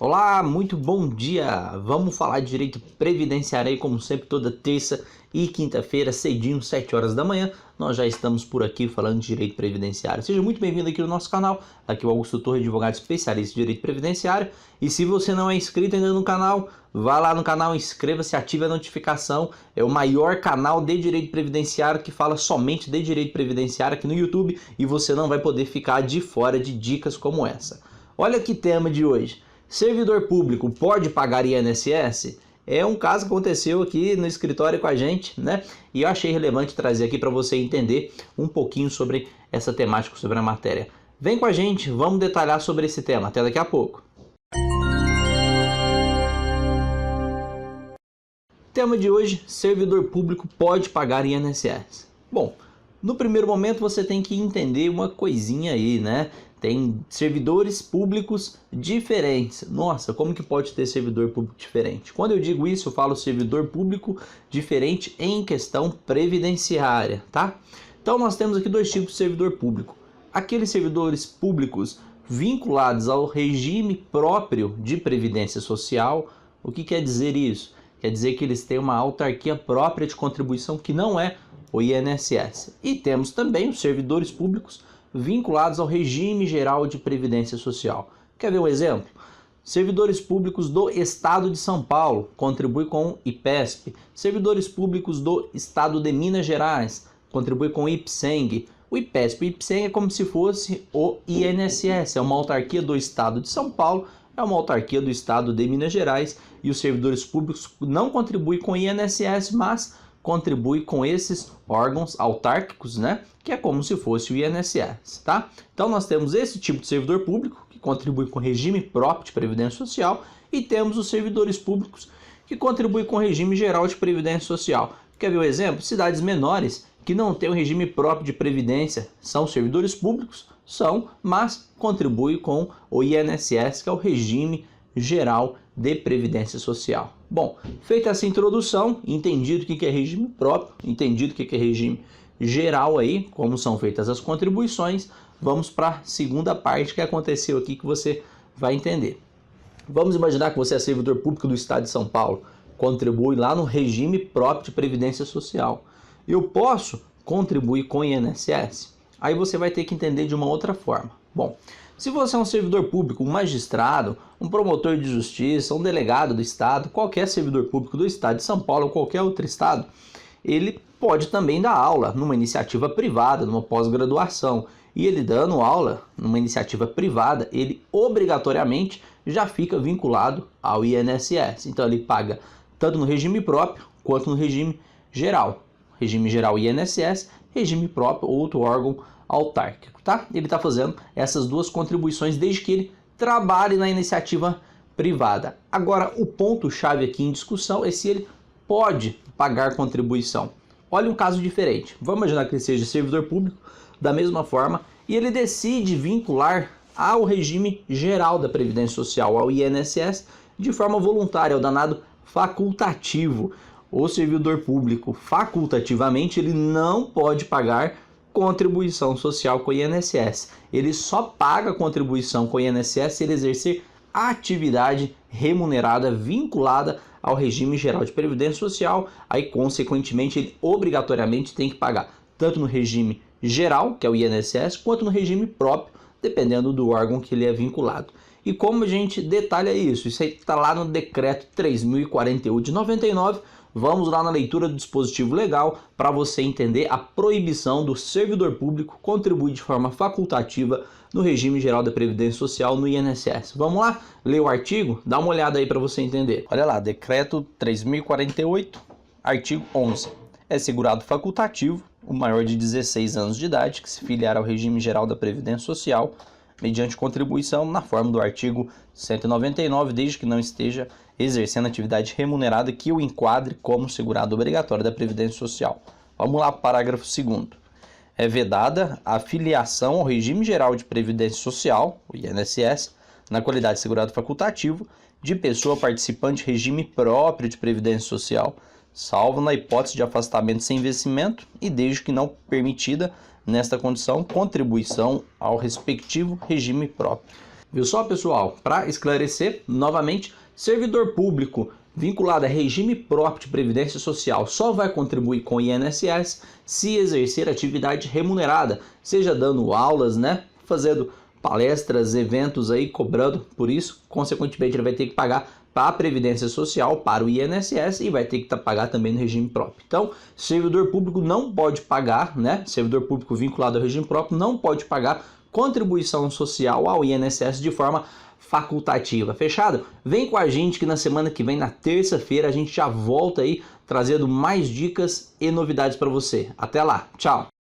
Olá, muito bom dia! Vamos falar de direito previdenciário aí, como sempre, toda terça e quinta-feira, cedinho, 7 horas da manhã. Nós já estamos por aqui falando de direito previdenciário. Seja muito bem-vindo aqui no nosso canal. Aqui é o Augusto Torre, advogado especialista em direito previdenciário. E se você não é inscrito ainda no canal, vá lá no canal, inscreva-se, ative a notificação. É o maior canal de direito previdenciário que fala somente de direito previdenciário aqui no YouTube. E você não vai poder ficar de fora de dicas como essa. Olha que tema de hoje. Servidor público pode pagar INSS? É um caso que aconteceu aqui no escritório com a gente, né? E eu achei relevante trazer aqui para você entender um pouquinho sobre essa temática, sobre a matéria. Vem com a gente, vamos detalhar sobre esse tema. Até daqui a pouco. Tema de hoje: servidor público pode pagar INSS. Bom, no primeiro momento você tem que entender uma coisinha aí, né? Tem servidores públicos diferentes. Nossa, como que pode ter servidor público diferente? Quando eu digo isso, eu falo servidor público diferente em questão previdenciária, tá? Então nós temos aqui dois tipos de servidor público. Aqueles servidores públicos vinculados ao regime próprio de previdência social. O que quer dizer isso? Quer dizer que eles têm uma autarquia própria de contribuição que não é o INSS. E temos também os servidores públicos vinculados ao regime geral de previdência social. Quer ver um exemplo? Servidores públicos do Estado de São Paulo contribuem com o IPESP. Servidores públicos do Estado de Minas Gerais contribuem com o IPSENG. O IPESP e o IPSENG é como se fosse o INSS, é uma autarquia do Estado de São Paulo, é uma autarquia do Estado de Minas Gerais, e os servidores públicos não contribuem com o INSS, mas contribui com esses órgãos autárquicos, né? Que é como se fosse o INSS, tá? Então nós temos esse tipo de servidor público que contribui com o regime próprio de previdência social, e temos os servidores públicos que contribuem com o regime geral de previdência social. Quer ver um exemplo? Cidades menores que não têm o regime próprio de previdência são servidores públicos? São, mas contribuem com o INSS, que é o regime geral de previdência social. Bom, feita essa introdução, entendido o que é regime próprio, entendido o que é regime geral aí, como são feitas as contribuições, vamos para a segunda parte que aconteceu aqui que você vai entender. Vamos imaginar que você é servidor público do Estado de São Paulo, contribui lá no regime próprio de previdência social. Eu posso contribuir com o INSS? Aí você vai ter que entender de uma outra forma. Bom, se você é um servidor público, um magistrado, um promotor de justiça, um delegado do estado, qualquer servidor público do estado de São Paulo ou qualquer outro estado, ele pode também dar aula numa iniciativa privada, numa pós-graduação. E ele dando aula numa iniciativa privada, ele obrigatoriamente já fica vinculado ao INSS. Então ele paga tanto no regime próprio quanto no regime geral. Regime geral INSS, regime próprio, outro órgão autárquico, tá? Ele está fazendo essas duas contribuições desde que ele trabalhe na iniciativa privada. Agora, o ponto-chave aqui em discussão é se ele pode pagar contribuição. Olha um caso diferente. Vamos imaginar que ele seja servidor público da mesma forma e ele decide vincular ao regime geral da Previdência Social, ao INSS, de forma voluntária, ao danado facultativo. O servidor público, facultativamente, ele não pode pagar contribuição social com o INSS. Ele só paga contribuição com o INSS se ele exercer atividade remunerada vinculada ao regime geral de previdência social. Aí, consequentemente, ele obrigatoriamente tem que pagar tanto no regime geral, que é o INSS, quanto no regime próprio, dependendo do órgão que ele é vinculado. E como a gente detalha isso? Isso aí está lá no decreto 3048 de 99. Vamos lá na leitura do dispositivo legal para você entender a proibição do servidor público contribuir de forma facultativa no regime geral da Previdência Social, no INSS. Vamos lá? Ler o artigo? Dá uma olhada aí para você entender. Olha lá, decreto 3048, artigo 11. É segurado facultativo o maior de 16 anos de idade que se filiar ao regime geral da Previdência Social mediante contribuição na forma do artigo 199, desde que não esteja exercendo atividade remunerada que o enquadre como segurado obrigatório da Previdência Social. Vamos lá, parágrafo 2º. É vedada a filiação ao regime geral de Previdência Social, o INSS, na qualidade de segurado facultativo, de pessoa participante de regime próprio de Previdência Social, salvo na hipótese de afastamento sem vencimento e desde que não permitida, nesta condição, contribuição ao respectivo regime próprio. Viu só, pessoal? Para esclarecer, novamente, servidor público vinculado a regime próprio de previdência social só vai contribuir com o INSS se exercer atividade remunerada, seja dando aulas, né, fazendo palestras, eventos aí, cobrando por isso, consequentemente ele vai ter que pagar para a Previdência Social, para o INSS, e vai ter que pagar também no regime próprio. Então, servidor público não pode pagar, né? Servidor público vinculado ao regime próprio não pode pagar contribuição social ao INSS de forma facultativa. Fechado? Vem com a gente que na semana que vem, na terça-feira, a gente já volta aí trazendo mais dicas e novidades para você. Até lá, tchau!